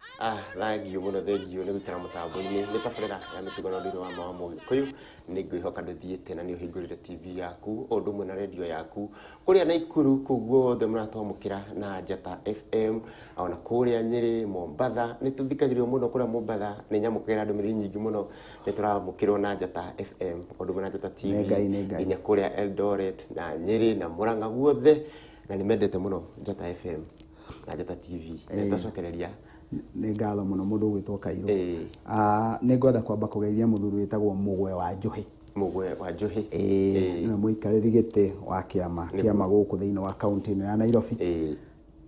Thengio muno thengio nä gå ikara må tambo-inä nä tabarä ya mä tugo na ndä wa mawa må gä kå yå nä ngwä hoka ndå thiä na nä å hingå rä re TV yaku o ndå mwe na redio yaku kå rä a Naikuru kå guothe må ratwamå kä ra na Njata FM ona kå rä a Nyeri Mombatha nä tå thikagä rä må no kå rä a Mombatha nä nyamå kä ra ndå mä rä nyingä må no nä tå ramå kä rwo na Njata FM o ndå mwe na Njata TV nginya kå rä a Eldoret na Nyeri na Murang'a guothe na nä mendete må no Njata FM na Njata TV nä twacokereria nä ngatho må no må ndå å gwä two Kairå nä ngwenda kwamba kå geithia må thuri wä tagwo Mũgwe wa Njũhĩ nä må ikarä ri gä tä wa kä ama gå kå thä inä wa kaunti ä no ya Nairobi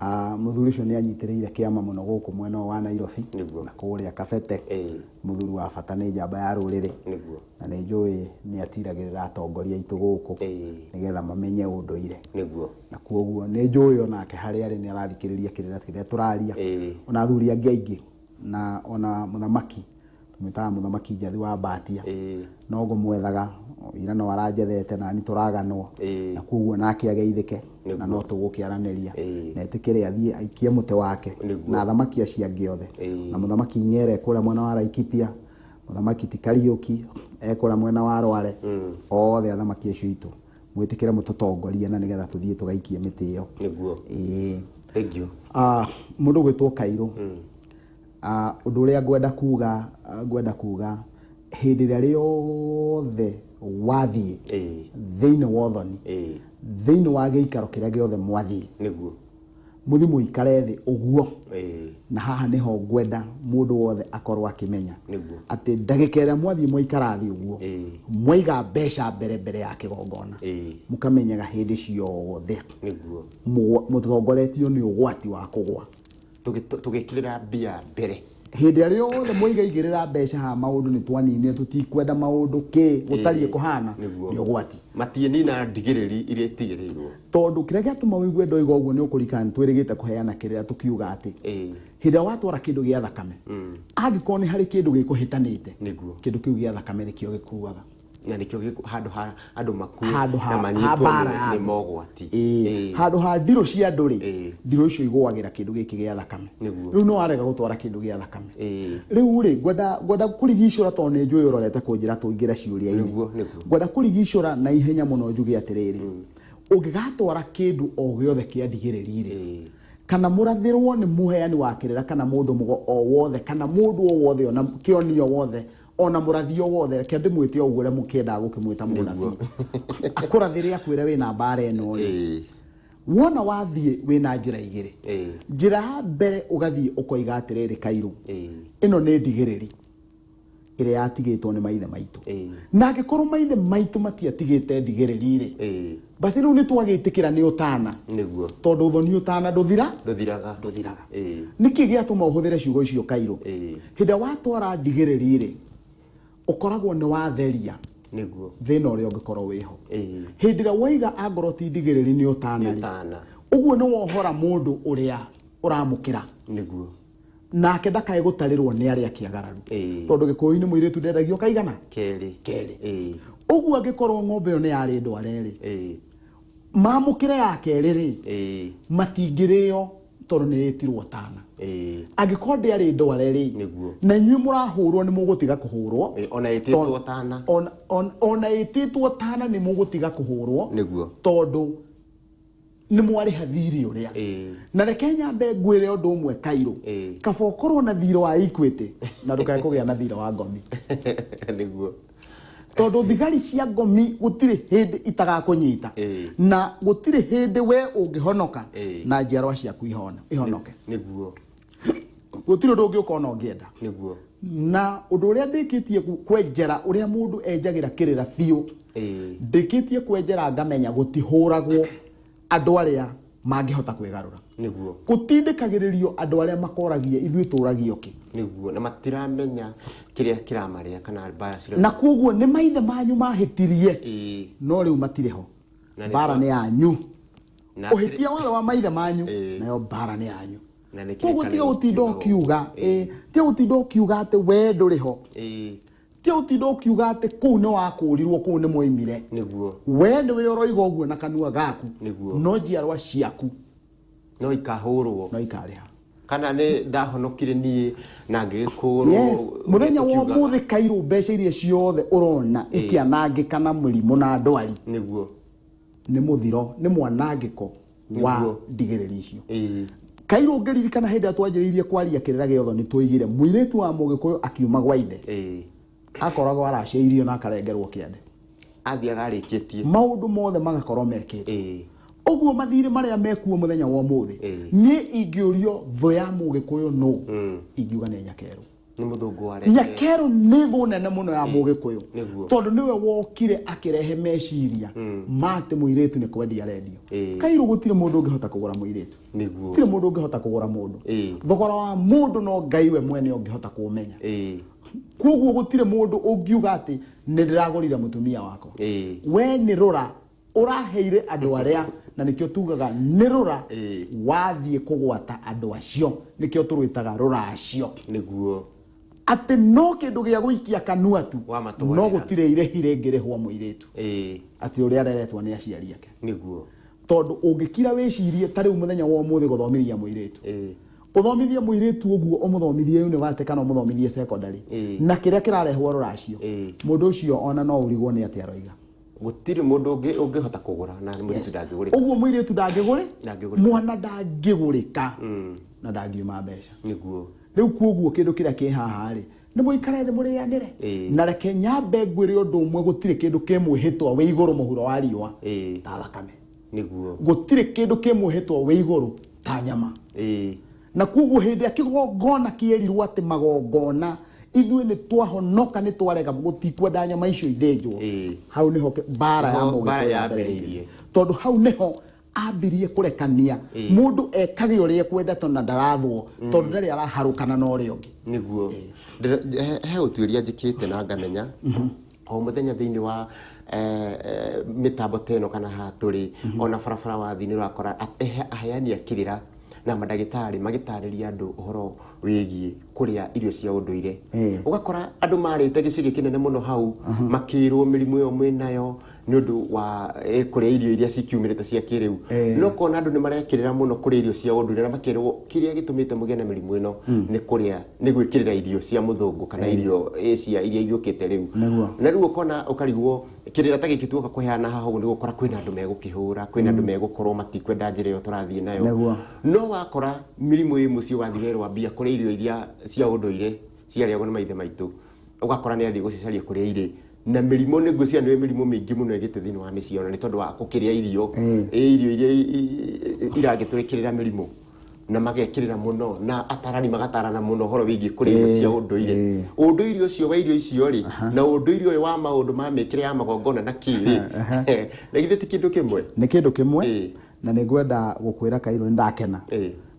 må thuri å cio nä anyitä rä ire kä ama må no gå kå mwena wa Nairobi na kå rä a Kabete må thuri wa bata nä njamba ya rå rä rä na nä njå nä atiragä rä ra atongoria aitå gå kå nä getha mamenye å ndå ire na kuoguo nä njå onake harä arä nä arathikä rä ria kä rä a tå raria ona athuri angä aingä na ona må thamaki tå mä taga må thamaki Njathi wa Mbatia no gå mwethaga ira no aranjethete na ni tå raganwo na kuoguo nake ageithä ke na no tå gå kä aranä ria na etä kä re athiä aikie må te wake na thamaki acio angä othe na må thamaki Nyere kå rä a mwena wa Laikipia må thamaki ti Kariuki ekå rä a mwena wa Rware othe athamaki acio itå mwä tä kä re må tå tongoria na nä getha tå thiä tå gaikie mä tä ä yo må ndå å gwä two Kairå å ndå å rä a ngwenda kuga hä ndä ä rä a rä othe wathiä thä-inä wa Uthoni thä-inä wa gä ikaro kä rä a gä othe mwathiä må thi må ikare thä å guo na haha nä ho ngwenda må ndå wothe akorwo akä menya atä ndagä ka ä rä a mwathiä mwaikara thä å guo mwaiga mbeca mbere ya kä gongona må kamenyaga hä ndä ciothe må tongoretio nä å gwati wa kå gwa tå gä kä rä ra mbia mbere hä ndä ä rä a rĩothe mwaiga igä rä ra mbeca haha maå ndå nä twanine tå tikwenda maå ndå kä gå tariä kå hana nä å gwati matiä nina ndigä rä ri iria itigä rä irwo tondå kä rä a gä atå ma wä gue ndoiga å guo nä å kå rikana nä twä rä gä te kå heana kä rä a tå kiuga atä hä ndä ä rä a watwara kä ndå gä a thakame angä korwo nä harä kä ndå gä kå hä tanä te kä ndå kä u gä a thakame nä kä o gä kuaga na nä kä o handå ha andå makue na manyitwo nä mogwati handå ha ndirå cia andå rä ndirå icio igåagä ra kä ndå gä kä gä a thakame rä u no warega gå twara kä ndå gä a thakame rä u rä ngwenda kå rigicå ra tondå nä njå ä å rorete kå njä ra tå ingä ra ciå ria-inä ngwenda kå rigicå ra na ihenya må no njuge atä rä rä å ngä gatwara kä ndå o gä othe kä a ndigä rä ri rä kana må rathä rwo nä må heani wa kä rä ra kana må ndå o wothe kana må ndå o wothe ona kä onio wothe ona murathio wothe ke ndimwite o guo re mukiendaga gukimwita murathio akurathire akwire wina mbara eno ri wona wathie wina njira igiri njira mbere ugathie ukoiga atiriri Kairå ino ni ndigiriri ire yatigitwo ni maithe maitu na angikorwo maithe maitu matiatigite ndigiriri ri basi riu ni twagitikira ni utana niguo tondu Uthoni utana nduthiraga niki giatuma uhuthire ciugo icio Kairå hinda watwara ndigiriri ri ukoragwo ni watheria niguo thina uria ungikorwo wiho hindi ria waiga angorwo ti ndigiriri ni utana uguo ni wohora mundu uria uramukira niguo nake ndakae gutarirwo ni aria kiagararu tondu gikuyu-ini muiritu ndendagio kaigana keri uguo angikorwo ng'ombe yo ni yari ndware ri mamukire ya keri ri matingirio tondu ni itirwo tana angikorwo ndiari ndware ri na inyuĩ mũrahũrwo nĩ mũgũtiga kũhũrwo ona ĩtĩtwo tana nĩ mũgũtiga kũhũrwo tondũ nĩ mwarĩha thirĩ ũrĩa na reke nyambe ngwĩre ũndũ ũmwe Kairå kaba ũkorwo na thirĩ wa Equity na ndũkae kũgĩa na thirĩ wa ngomi tondu thigari cia ngomi gutire hindi itagakũnyita na gutire hindi we ungihonoka na njiarwa ciaku ihonoke niguo gutire ndungi ukona ungienda niguo na undu uria ndikitie kwenjera uria mundu enjagira kirira biu ndikitie kwenjera ngamenya gutihuragwo andu aria mangihota kwigarura niguo gutindikagiririo andu aria makoragia ithuĩ tũragio ki niguo na matiramenya kiria kiramaria kana mbaya cira na kuoguo ni maithe manyu mahitirie no riu matiriho bara ni yanyu uhitia wale wa maithe manyu nayo bara ni yanyu koguo tiga gũtinda ũkiuga tiga gũtinda ũkiuga atĩ we ndũrĩho tiga gũtinda ũkiuga atĩ kũu nĩ wakũrirwo kũu nĩ mwaimire nĩguo we nĩwe ũroiga ũguo na kanua gaku no njiarwa ciaku no ikahũrwo no ikarĩha kana ne ndahonokire nie na ngĩkũrwo yes muthenya wa mũthĩ Kairũ mbeca iria ciothe urona ikianangĩka na mũrimũ na ndwari nĩguo nĩ mũthiro nĩ mwanangĩko wa ndigĩrĩri icio Kairũ ngĩririkana hĩndĩ ĩrĩa twanjĩrĩirie kwaria kĩrĩra gĩothe nĩ tũigire mũirĩtu wa Mũgĩkũyũ akiuma gwa ithe akoragwo aracĩirio na akarengerwo kĩande athiaga arĩkĩtie maũndũ mothe magakorwo mekĩte ũguo mathirĩ marĩa mekuo mũthenya wa ũmũthĩ niĩ ingĩũrio thũ ya Mũgĩkũyũ no ingiuga nĩ Nyakerũ nĩ mũthũngũ wa Nyakerũ nĩ thũ nene mũno ya Mũgĩkũyũ tondũ nĩwe wokire akĩrehe meciria mate mũirĩtu nĩ kwendia rendio Kairũ gũtirĩ mũndũ ũngĩhota kũgũra mũirĩtu gũtirĩ mũndũ ũngĩhota kũgũra mũndũ thogora wa mũndũ no Ngai we mwene ũngĩhota kũmenya koguo gũtirĩ mũndũ ũngiuga atĩ nĩ ndĩragũrire mũtumia wako we nĩ rũra ũraheire andũ arĩa na nikio tugaga nĩ rũra wathiĩ kũgwata andũ acio nikio tũrwĩtaga rũra acio nĩguo atĩ no kĩndũ gĩa gũikia kanua tu no gũtirĩ irĩhi rĩngĩrĩhwo mũirĩtu atĩ ũrĩa areretwo nĩ aciari ake nĩguo tondũ ũngĩkira wĩcirie ta rĩu mũthenya wa ũmũthĩ gũthomithia mũirĩtu ũthomithie mũirĩtu ũguo ũmũthomithie university kana ũmũthomithie secondary na kĩrĩa kĩrarehwo rũra acio mũndũ ũcio ona no ũrigwo nĩ atĩ aroiga gũtirĩ mũndũ ũngĩhota kũgũra na mũirĩtu ndangĩgũrĩka ũguo mũirĩtu ndangĩgũrĩ mwana ndangĩgũrĩka na ndangiuma mbeca nĩguo rĩu koguo kĩndũ kĩrĩa kĩ haha rĩ nĩ mũikare thĩ mũrĩanĩre na reke nyambe ngwĩre ũndũ ũmwe gũtirĩ kĩndũ kĩmwĩhĩtwa wĩ igũrũ mũhuro wa riũa ta thakame nĩguo gũtirĩ kĩndũ kĩmwĩhĩtwa wĩ igũrũ ta nyama na koguo hĩndĩ ya kĩgongona kĩerirwo atĩ magongona ithuĩ nĩ twahonoka nĩ twarega gũtikwenda nyama icio ithĩnjwo hau nĩho mbara ya Mũgĩkũyũ yambĩrĩirie tondũ hau nĩho ambirie kũrekania mũndũ ekage ũrĩa kwenda tondũ ndarathwo tondũ ndarĩ araharũkana na ũrĩa ũngĩ nĩguo he ũtuĩria njĩkĩte na ngamenya o mũthenya thĩinĩ wa mĩtambo teno kana ha tũrĩ ona barabara wa thĩ nĩ ũrakora aheani a kĩrĩra na mandagĩtarĩ magĩtarĩria andũ ũhoro wĩgiĩ kũrĩa irio cia ũndũire ũgakora andũ marĩte gĩcigi kĩnene mũno hau makĩrwo mĩrimũ ĩyo mwĩnayo nĩ ũndũ wa kũrĩa irio iria cikiumĩrĩte cia kĩrĩu no kona andũ nĩ marekĩrĩra mũno kũrĩa irio cia ũndũire na makĩrwo kĩrĩa gĩtũmĩte mũgĩe na mĩrimũ ĩno nĩ kũrĩa nĩ gwĩkĩrĩra irio cia mũthũngũ kana irio cia iria igĩũkĩte rĩu na rĩu ũkona ũkarigwo kĩrĩra ta gĩkĩ tuoka kũheana haha ũguo nĩ gũkora kwĩna andũ megũkĩhũra kwĩna andũ megũkorwo matikwenda njĩra ĩyo tũrathiĩ nayo no wakora mĩrimũ ĩ mũciĩ wathiĩ mbia kũrĩa irio iria cia ũndũire ciarĩagwo nĩ maithe maitũ ũgakora nĩ athiĩ gũcicaria kũrĩa irĩ na mĩrimũ nĩ ngwĩciria nĩ mĩrimũ mĩingĩ mũno ĩgĩte thĩinĩ wa mĩciĩ ona nĩ tondũ wa gũkĩrĩa irio irio iria iragĩtũrĩkĩrĩra mĩrimũ na magekĩrĩra mũno na atarani magatarana mũno horo wĩgiĩ kũrĩa irio cia ũndũire ũndũire ũcio wa irio icio rĩ na ũndũire ũyũ wa maũndũ ma mĩkĩre ya magongona na kĩrĩ na githĩ ti kĩndũ kĩmwe nĩ kĩndũ kĩmwe na nĩ ngwenda gũkwĩra Kairũ nĩ ndakena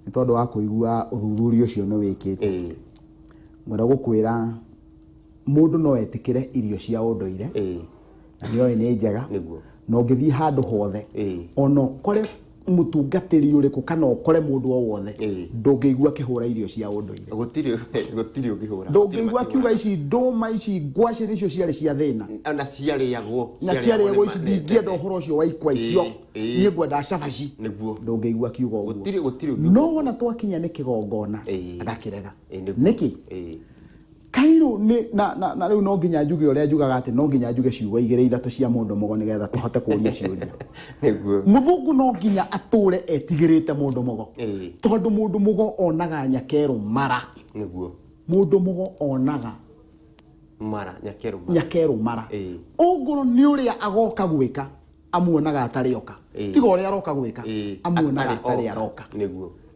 nĩ tondũ wa kũigua ũthuthuria ũcio nĩ wĩkĩte mwenda gũkwĩra mũndũ no etĩkĩre irio cia ũndũire na nĩoĩ nĩ njega na ũngĩthiĩ handũ hothe ona ũkore mũtungatĩri ũrĩkũ kana ũkore mũndũ o wothe ndũngĩigua akĩhũra irio cia ũndũire gũtirĩ ũngĩhũra ndũngĩigua akiuga ici ndũma ici ngwacĩ icio ciarĩ cia thĩna na ciarĩagwo ici ndingĩenda ũhoro ũcio wa ikwa icio niĩ ngwenda cabaci ndũngĩigua akiuga ũguo no wona twakinya nĩ kĩgongona agakĩrega nĩkĩ Kairũ na rĩu no nginya njuge ũrĩa njugaga atĩ no nginya njuge ciugo igĩrĩ ithatũ cia mũndũ mũgo nĩgetha tũhote kũũria ciũria mũthũngũ no nginya atũre etigĩrĩte mũndũ mũgo tondũ mũndũ mũgo onaga Nyakerũ mara mũndũ mũgo onaga Nyakerũ mara ũngũrũ nĩ ũrĩa agoka gwĩka amuonaga atarĩ oka tiga ũrĩa aroka gwĩka amuonaga atarĩ aroka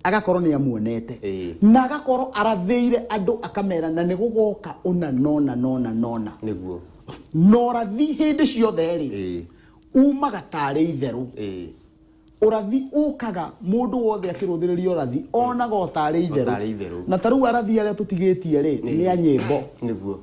agakorwo nĩ amuonete na agakorwo arathĩire andũ akamera na nĩ gũgoka ona nona nĩguo norathi hĩndĩ ciothe rĩ umaga tarĩ itherũ ũrathi ũkaga mũndũ wothe akĩrũthĩrĩria ũrathi onaga tarĩ itherũ na tarĩu arathi arĩa tũtigĩtie rĩ nĩ a nyĩmbo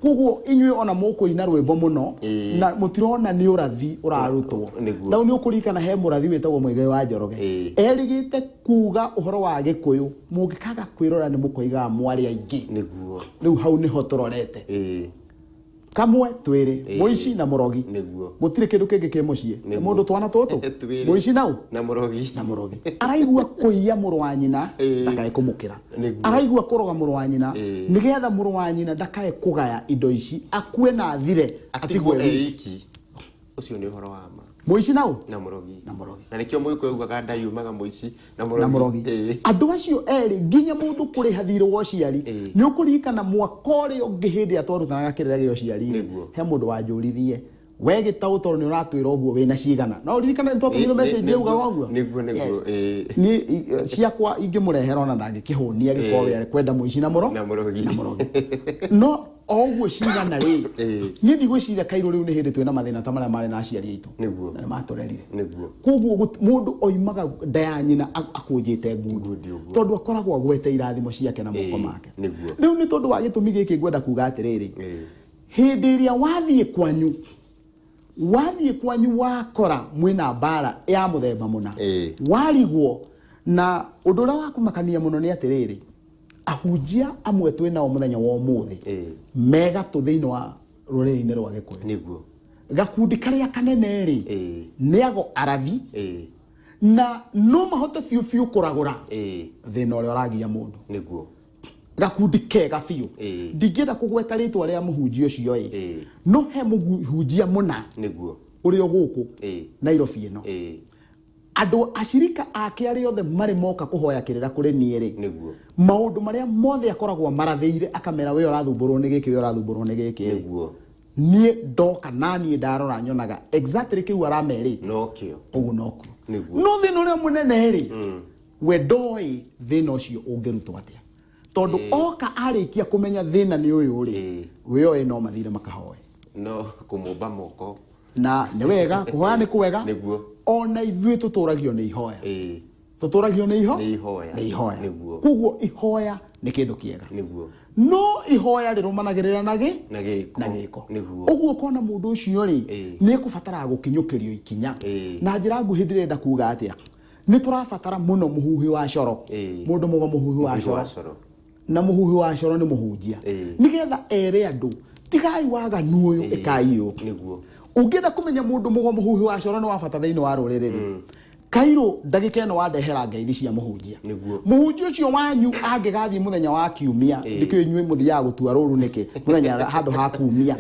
koguo inyuĩ ona mũkũina rwĩmbo mũno na mũtirona nĩ ũrathi ũrarutwo na nĩ ũkũririkana he mũrathi wĩtagwo Mũigai wa Njoroge erigĩte kuga ũhoro wa Gĩkũyũ mũngĩkaga kwĩrora nĩ mũkoigaga mwarĩ aingĩ rĩu hau nĩho tũrorete kamwe twiri muici na murogi niguo gutire kindu kingi ke mucie mundu twana tutu muici nau na murogi araigua kuiya muru wa nyina ndakae kumukira araigua kuroga muru wa nyina nigetha muru wa nyina ndakae kugaya indo ici akue na thire atigwe eiki ucio ni uhoro wa ma muici nau na murogi na nikio muiko yugaga ndayumaga muici na murogi andu acio eri nginya mundu kuri hathiro wa ciari ni ukurikana mwakore ungi hindi atwarutanaga kirera gio ciari he mundu wanjurithie wege tau tor ni uratwira oguo wina cigana no uririkana ntotumire message uga oguo niguo ni ciakwa ingimurehera ona ndangikihunia gikowe ari kwenda muici na murogi no oguo cigana ri ni ndigwiciria Kairũ riu ni hindi twina mathina ta maria mari na aciari aitu niguo na maturerire niguo koguo mundu oimaga ndaya nyina akunjite ngundu tondu akoragwo gwete irathimo ciake na moko make riu ni tondu wa gitumi giki ngwenda kuga atiriri hindi iria wathie kwanyu wakora mwina bara ya muthemba muna warigwo na undu uria wakumakania muno ni atiriri ahunjia amwe twina muthenya wa umuthi mega tu thiini wa ruriri-ini rwa Gikuyu niguo gakundi karia kanene ri niago arathi na no mahote fiu kuragura thina uria uragia mundu niguo gakundi kega fiu ndingenda kugweta ritwa ria muhunjia ucio no he muhunjia muna niguo urio guku Nairobi ino andu ashirika ake ari othe mari moka kuhoya kirira kuri nieri niguo maundu maria mothe akoragwo marathiire akamera we urathumburwo ni giki we urathumburwo ni giki niguo nie ndoka nani ndarora nyonaga exactly kiu aramerite no kio ugu noko niguo no thina uria munene ri we ndoi thina ucio ungirutwo atia tondu oka arikia kumenya thina ni uyu ri we oe no mathire makahoe no kumumba moko na ni wega kuhoya ni kuwega niguo ona ithuĩ tũtũragio nĩ ihoya tũtũragio nĩ ihoya niguo koguo ihoya nĩ kĩndũ kĩega niguo no ihoya rĩrũmanagĩrĩra na gĩko niguo ũguo kona mũndũ ũcio rĩ nĩ ekũbatara gũkinyũkĩrio ikinya na njĩra nguhĩ ndĩrenda kuga atĩa nĩ tũrabatara mũno mũhuhi wa coro mũndũ mũgo mũhuhi wa coro na mũhuhi wa coro nĩ mũhunjia nĩgetha ere andũ tigai waganu ũyũ ĩkai ũyũ niguo ungenda kumenya mundu mugo muhuhi wa coro ni wa bata thiini wa ruriri Kairũ ndagika ino wandehera ngeithi cia muhunjia muhunjia ucio wanyu angigathie muthenya wa kiumia ndikio inyue muthiaga gutua ruru niki muthenya handu ha kumia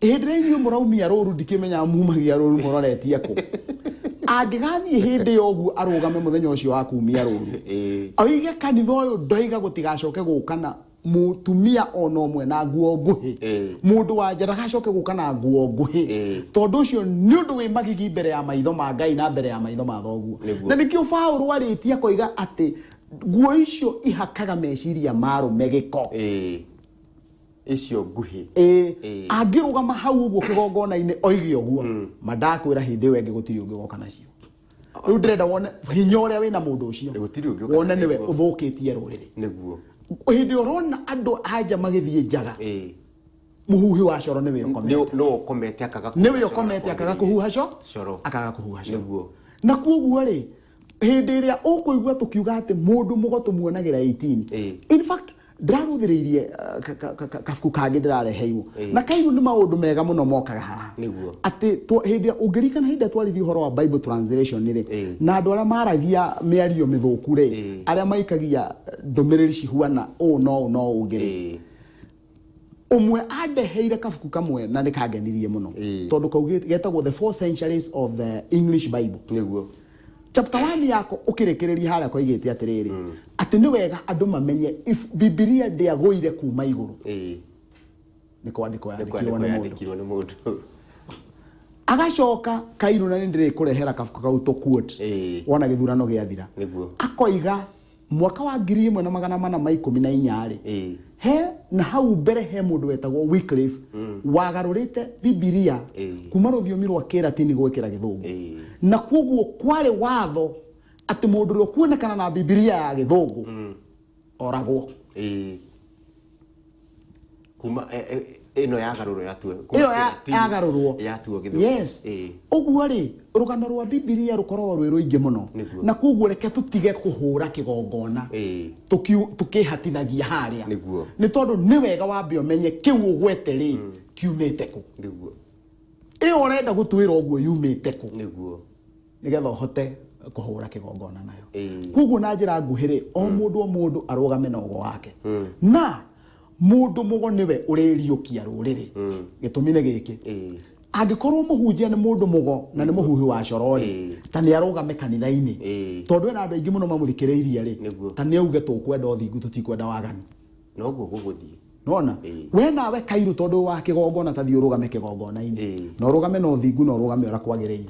hindire inyue muraumia ruru ndikimenya mumagia ruru muroretie ku angigathie hindi yoguo arugame muthenya ucio wa kumia ruru oige kanitha uyu ndoiga gutigacoke gukana mutumia ono omwe na nguo nguhi mundu wa njara gacoke guka na nguo nguhi tondu ucio ni undu wi magigi mbere ya maitho ma Ngai na mbere ya maitho ma thoguo na nikio Paulo aritia koiga ati nguo icio ihakaga meciria marume giko icio nguhi angirugama hau uguo kigongona-ini oige uguo mandakwira hindi wengi gutiri ungi goka nacio riu ndirenda wone hinya uria wina mundu ucio wone niwe uthukitie ruriri niguo hindi urona andu anja magithie njaga muhuhi wa coro niwe ukomete akaga kuhuha coro akaga kuhuha coro na kuoguo ri hindi iria ukuigua tukiuga ati mundu mugo tumuonagira 18 in fact ndiraguthiriirie kabuku kangi ndirareheirwo na Kairũ ni maundu mega muno mokaga haha ati hindi ungirikana hindi twarithi uhoro wa Bible translation ri na andu aria maragia miario mithuku ri aria maikagia ndumiriri cihuana no ungiri umwe andeheire kabuku kamwe na nikangenirie muno tondu kaugite getagwo the 4 centuries of the English Bible niguo chapter 1 yako ukirikireria haria koigite atiriri ati ni wega andu mamenye if Biblia ndiagoire kuma iguru ni kwandiko yandikirwo ni mundu agacoka Kairũ na ndire kurehera kabuku kau to quote wona githurano giathira niguo akoiga mwaka wa 1414 ri he na hau mbere he mundu wetagwo Wycliffe wagarurite Biblia kuma ruthiomi rwa Kilatini gwikira Githungu na kuoguo kware watho ati mundu uri kuonekana na Biblia ya Githungu oragwo kuma ino yagarurwo yatuo iyo yagarurwo yatuo githumo yes uguo ri rugano rwa Biblia rukorwo rwi ruingi muno na kuguo reke tutige kuhura kigongona tukihatithagia haria ni tondu ni wega wambe umenye kiu ugwete ri kiumite ku niguo iyo urenda gutwira uguo yumite ku niguo nigetha uhote kuhura kigongona nayo kuguo na njira nguhiri o mundu arugame na ugo wake na mundu mugo niwe uririukia ruriri gitumine giki angikorwo muhunjia ni mundu mugo na ni muhuhi wa corori ta ni arugame kanitha-ini tondu ena andu aingi muno mamuthikiriirie ri ta ni auge tukwenda uthingu tutikwenda wagani noguo guguthie nona we nawe kairu tondu wa kigongona ta thi urugame kigongona-ini no urugame no thingu no urugame ora kwagiriire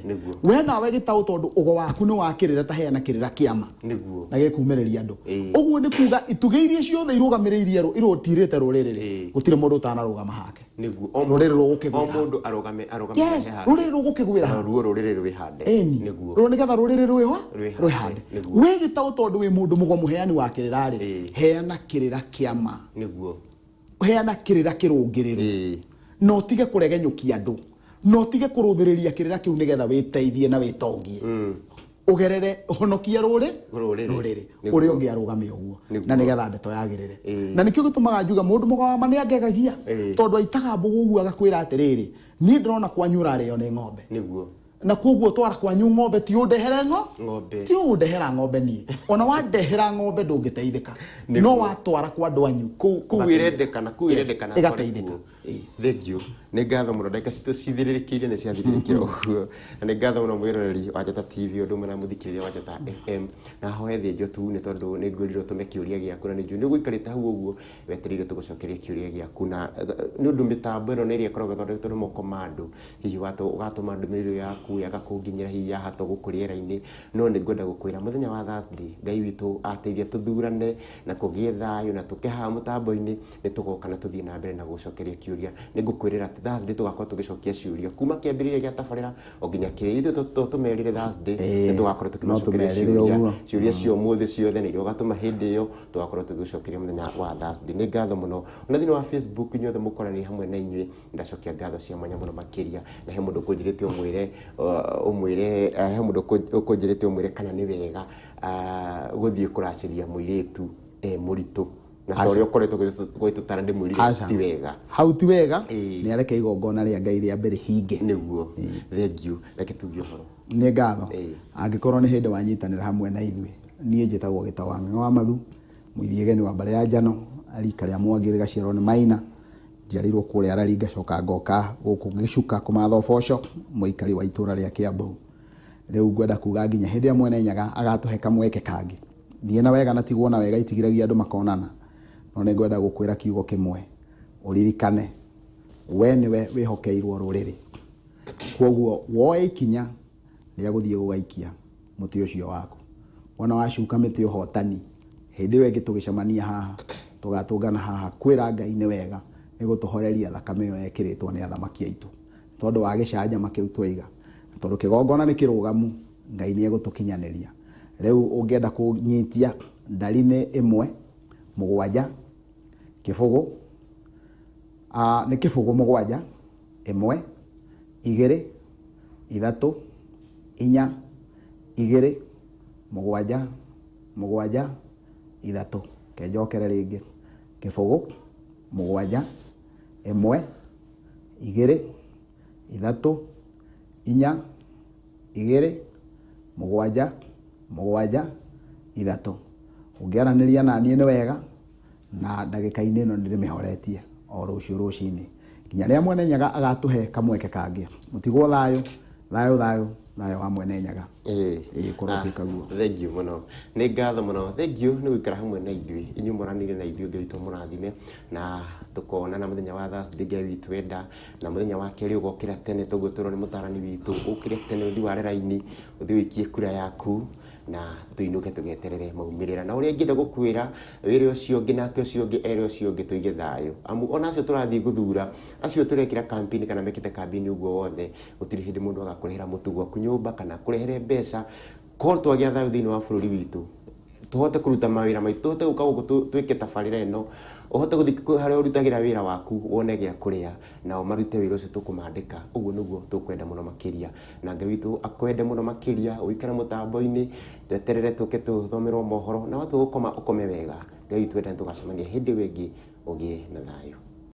we nawe gitau tondu ugo waku ni wakirira ta heana kirira kiama niguo na gikumereria andu uguo ni kuga itugeirie ciothe irugamiriirie irutirite ruriri gutire mundu utanarugama hake niguo ruriri rugukigwira o mundu arugame hake ruriri rugukigwira ruo ruriri rwihande niguo ro nigetha ruriri rwihande we gitau tondu wi mundu mugo muheani wa kirira ri heana kirira kiama niguo heana kirira kirungiriru no tige kuregenyukia andu no tige kuruthiriria kirira kiu nigetha witeithie na witongie ugerere honokia ruriri uri ungi arugame uguo na nigetha ndeto yagirire na nikio gitumaga njuga mundu mugawa mani angegagia tondu aitaga mbugu uguo agakwira atiriri ni ndrona kwanyura rio ni ng'ombe niguo na kuguo twara kwanyu ng'ombe ti undehere ng'ombe ti undehera ng'ombe ni ona wandehera ng'ombe ndungiteithika no watwara kwa ndwanyu kuirendekana igateithika thank you ni ngatho muno ndeka cithiririkiire ni ciathiririkia uguo na ni ngatho muno mwiroreri wa Njata TV undu mena muthikiriria wa Njata FM na hoye thio tu ni tondu ni ngwirirwo tume kiuria giaku na ni njui ni guikarite hau uguo weterire tugucokeria kiuria giaku na ni undu mitambo ino ni iria koragwo thondeketwo ni moko mandu hihi ugatuma ndumiriro yaku yagakunginyira hihi yaha tugukuriera-ini no ni ngwenda gukwira muthenya wa Thursday Ngai witu ateithia tuthurane na kugie thayu na tukeha mutambo-ini ni tugoka na tuthie na mbere na gucokeria kiuria ni ngukwirira ati Thursday tugakorwo tugicokia ciuria kuma kiambiriria gia tabarira o nginya kirithio tumerire Thursday ni tugakorwo tukimacokeria ciuria cio muthi ciothe ni ugatuma hindi iyo tugakorwo tugicokeria muthenya wa Thursday ni ngatho muno na thini wa Facebook inyuothe mukorani hamwe na inyui ndacokia ngatho cia mwanya muno makiria na he mundu kunjirite umwire he mundu kunjirite umwire kana ni wega guthie kuraciria muiritu muritu na tori ukoretwo gwitutara ndi mwirire ti wega hau ti wega ni areke igongona ria Ngai ria mbere hinge niguo thank you reke tugio horo ni ngatho angikorwo ni hindi wanyitanira hamwe na ithui nie njitagwo Gitawanga wa Mathu mwithiegeni wa mbare ya Njano arika ria Mwangiri gaciarwo ni Maina njarirwo kuria Arari ngacoka ngoka guku gicuka kumatha boco muikari wa itura ria Kiambu riu ngwenda kuga nginya hindi amwe nyaga agatuhe kamweke kangi thie na wega na tigwo na wega itigiragia andu makonana no ni ngwenda gukwira kiugo kimwe uririkane we niwe wihokeirwo ruriri koguo woe ikinya ria guthie gugaikia muti ucio waku wana wacuka miti uhotani hindi we gitugicamania haha tugatungana haha kwira Ngai ni wega ni gutuhoreria thakame yo yekiritwo ni athamaki aitu tondu wa gicanja makiu twiga tondu kigongona ni kirugamu Ngai ni egutukinyaniria riu ungienda kunyitia ndarine imwe mugwanja kifugu ni kifugu mugwanja imwe igiri ithatu inya igiri mugwanja ithatu kenjokere ringi kifugu mugwanja imwe igiri ithatu inya igiri mugwanja ithatu ungiaraniria na nie ni wega na ndagika-ini ino ndirimehoretie o rucio rucini nginya ria mwene nyaga agatuhe kamweke kangi mutigwo thayo wa mwene nyaga korokikaguo thank you muno ni ngatho muno thank you ni gwikara hamwe na ithui inyu muranire na ithui Ngai witu murathime na tukona na muthenya wa Thursday Ngai witu wenda na muthenya wa keri ugokira tene tuguturo ni mutarani witu ukire tene uthi warera-ini uthi wikie kura yaku na tuinuke tugeterere maumirira na uria ngenda gukwira wire ucio ngi nake ucio ngi ere ucio ngi tuige thayo amu ona acio turathie guthura acio turekira campaign kana mekite campaign uguo wothe utiri hindi mundu agakurehera mutu gwaku nyumba kana kurehere mbeca ko twagia thayo thini wa bururi witu tuhote kuruta mawira maitu tuhote guka guku twike tabarira ino uhote guthii haria urutagira wira waku wone gia kuria na umarute wira ucio tukumandika uguo niguo tukwenda muno makiria na Ngai witu akwende muno makiria uikara mutambo-ini tweterere tuke tuthomerwo mohoro na watu gukoma ukome wega Ngai witu enda tugacemania hindi wingi ugie na thayo.